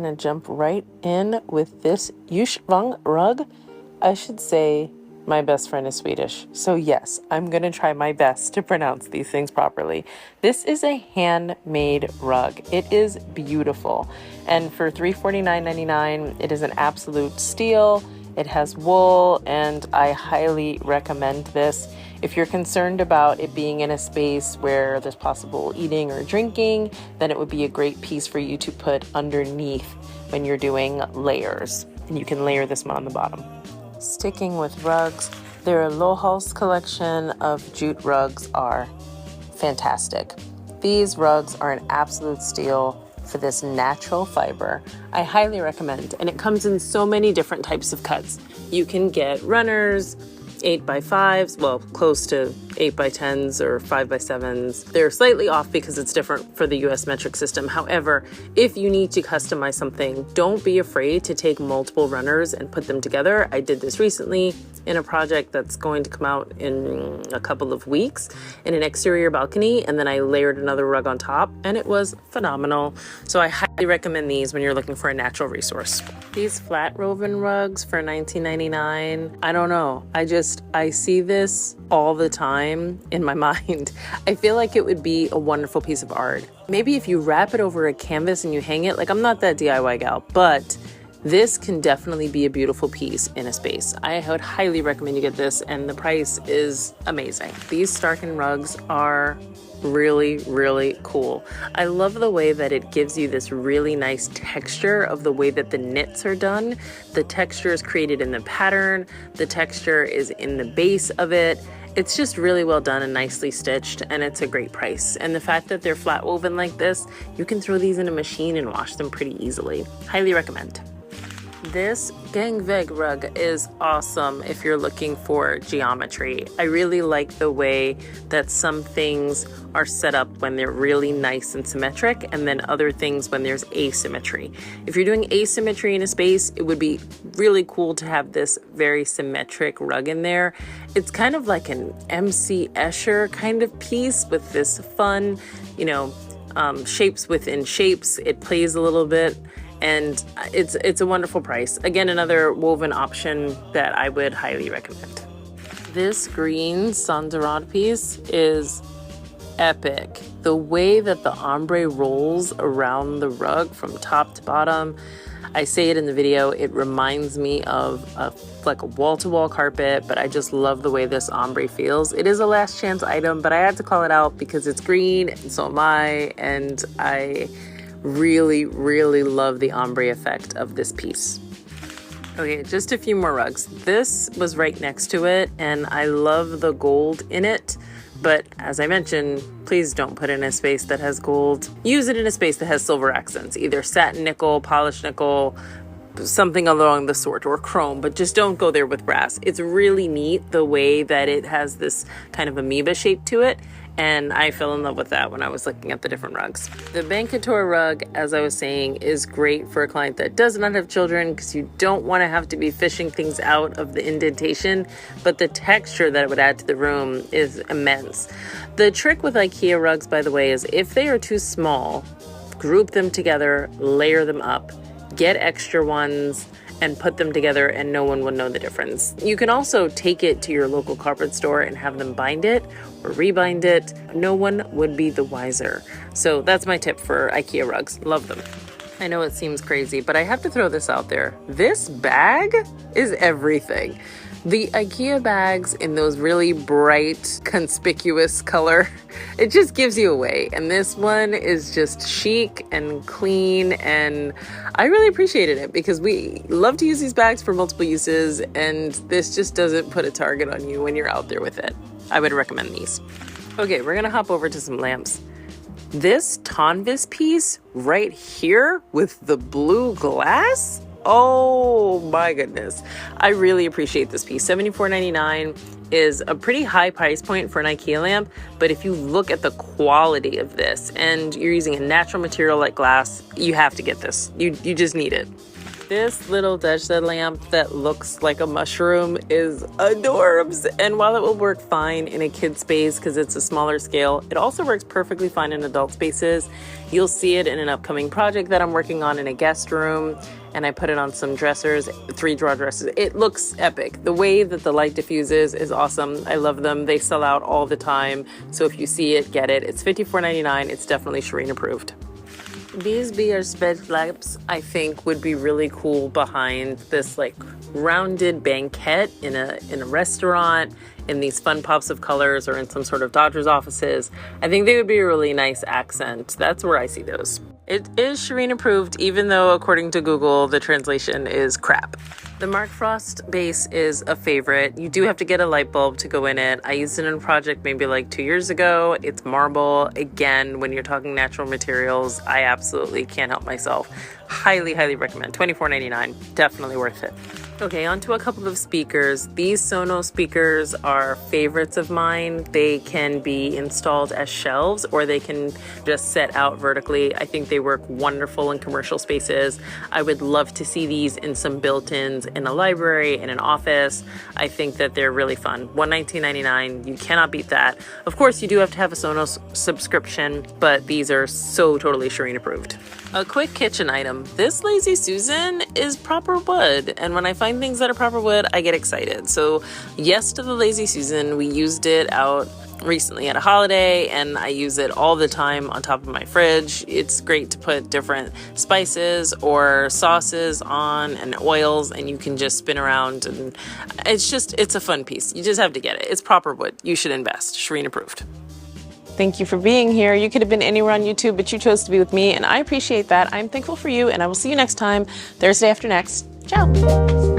gonna jump right in with this Ursprung rug. I should say my best friend is Swedish, so yes, I'm gonna try my best to pronounce these things properly. This is a handmade rug. It is beautiful, and for $349.99, it is an absolute steal. It has wool, and I highly recommend this. If you're concerned about it being in a space where there's possible eating or drinking, then it would be a great piece for you to put underneath when you're doing layers. And you can layer this one on the bottom. Sticking with rugs, their Lohals collection of jute rugs are fantastic. These rugs are an absolute steal for this natural fiber. I highly recommend, and it comes in so many different types of cuts. You can get runners, 8x5s, well, close to 8x10s or 5x7s. They're slightly off because it's different for the US metric system. However, if you need to customize something, don't be afraid to take multiple runners and put them together. I did this recently in a project that's going to come out in a couple of weeks in an exterior balcony, and then I layered another rug on top, and it was phenomenal. So I highly recommend these when you're looking for a natural resource. These flat woven rugs for $19.99, I don't know. I see this all the time in my mind. I feel like it would be a wonderful piece of art. Maybe if you wrap it over a canvas and you hang it, like I'm not that DIY gal, but this can definitely be a beautiful piece in a space. I would highly recommend you get this, and the price is amazing. These Starkin rugs are really, really cool. I love the way that it gives you this really nice texture of the way that the knits are done. The texture is created in the pattern. The texture is in the base of it. It's just really well done and nicely stitched, and it's a great price. And the fact that they're flat woven like this, you can throw these in a machine and wash them pretty easily. Highly recommend. This Gangveg rug is awesome if you're looking for geometry. I really like the way that some things are set up when they're really nice and symmetric, and then other things when there's asymmetry. If you're doing asymmetry in a space, it would be really cool to have this very symmetric rug in there. It's kind of like an MC Escher kind of piece with this fun, shapes within shapes. It plays a little bit. And it's a wonderful price. Again, another woven option that I would highly recommend. This green Sandarad piece is epic. The way that the ombre rolls around the rug from top to bottom, I say it in the video, it reminds me of like a wall-to-wall carpet, but I just love the way this ombre feels. It is a last chance item, but I had to call it out because it's green, and so am I, and I really, really love the ombre effect of this piece. Okay, just a few more rugs. This was right next to it, and I love the gold in it, but as I mentioned, please don't put it in a space that has gold. Use it in a space that has silver accents, either satin nickel, polished nickel, something along the sort, or chrome, but just don't go there with brass. It's really neat the way that it has this kind of amoeba shape to it, and I fell in love with that when I was looking at the different rugs. The Bancator rug, as I was saying, is great for a client that does not have children because you don't want to have to be fishing things out of the indentation, but the texture that it would add to the room is immense. The trick with Ikea rugs, by the way, is if they are too small, group them together, layer them up, get extra ones, and put them together, and no one will know the difference. You can also take it to your local carpet store and have them bind it or rebind it. No one would be the wiser. So that's my tip for Ikea rugs. Love them. I know it seems crazy, but I have to throw this out there. This bag is everything. The Ikea bags in those really bright, conspicuous color, it just gives you away. And this one is just chic and clean, and I really appreciated it because we love to use these bags for multiple uses, and this just doesn't put a target on you when you're out there with it. I would recommend these. Okay, we're gonna hop over to some lamps. This Tonvis piece right here with the blue glass, oh my goodness. I really appreciate this piece. $74.99 is a pretty high price point for an Ikea lamp, but if you look at the quality of this and you're using a natural material like glass, you have to get this. You just need it. This little Dejda lamp that looks like a mushroom is adorbs. And while it will work fine in a kid space because it's a smaller scale, it also works perfectly fine in adult spaces. You'll see it in an upcoming project that I'm working on in a guest room. And I put it on some dressers, 3-drawer dressers. It looks epic. The way that the light diffuses is awesome. I love them. They sell out all the time. So if you see it, get it. It's $54.99. It's definitely Shareen approved. These beer bed lamps, I think, would be really cool behind this like rounded banquette in a restaurant, in these fun pops of colors, or in some sort of Dodgers offices. I think they would be a really nice accent. That's where I see those. It is Shareen approved, even though according to Google, the translation is crap. The Mark Frost base is a favorite. You do have to get a light bulb to go in it. I used it in a project maybe like 2 years ago. It's marble. Again, when you're talking natural materials, I absolutely can't help myself. Highly, highly recommend. $24.99. Definitely worth it. Okay, on to a couple of speakers. These Sonos speakers are favorites of mine. They can be installed as shelves or they can just set out vertically. I think they work wonderful in commercial spaces. I would love to see these in some built-ins in a library, in an office. I think that they're really fun. $119.99, you cannot beat that. Of course, you do have to have a Sonos subscription, but these are so totally Shareen approved. A quick kitchen item. This Lazy Susan is proper wood, and when I find things that are proper wood, I get excited. So yes to the Lazy Susan. We used it out recently at a holiday, and I use it all the time on top of my fridge. It's great to put different spices or sauces on and oils, and you can just spin around, and it's a fun piece. You just have to get it. It's proper wood. You should invest. Shareen approved. Thank you for being here. You could have been anywhere on YouTube, but you chose to be with me, and I appreciate that. I'm thankful for you, and I will see you next time, Thursday after next. Ciao.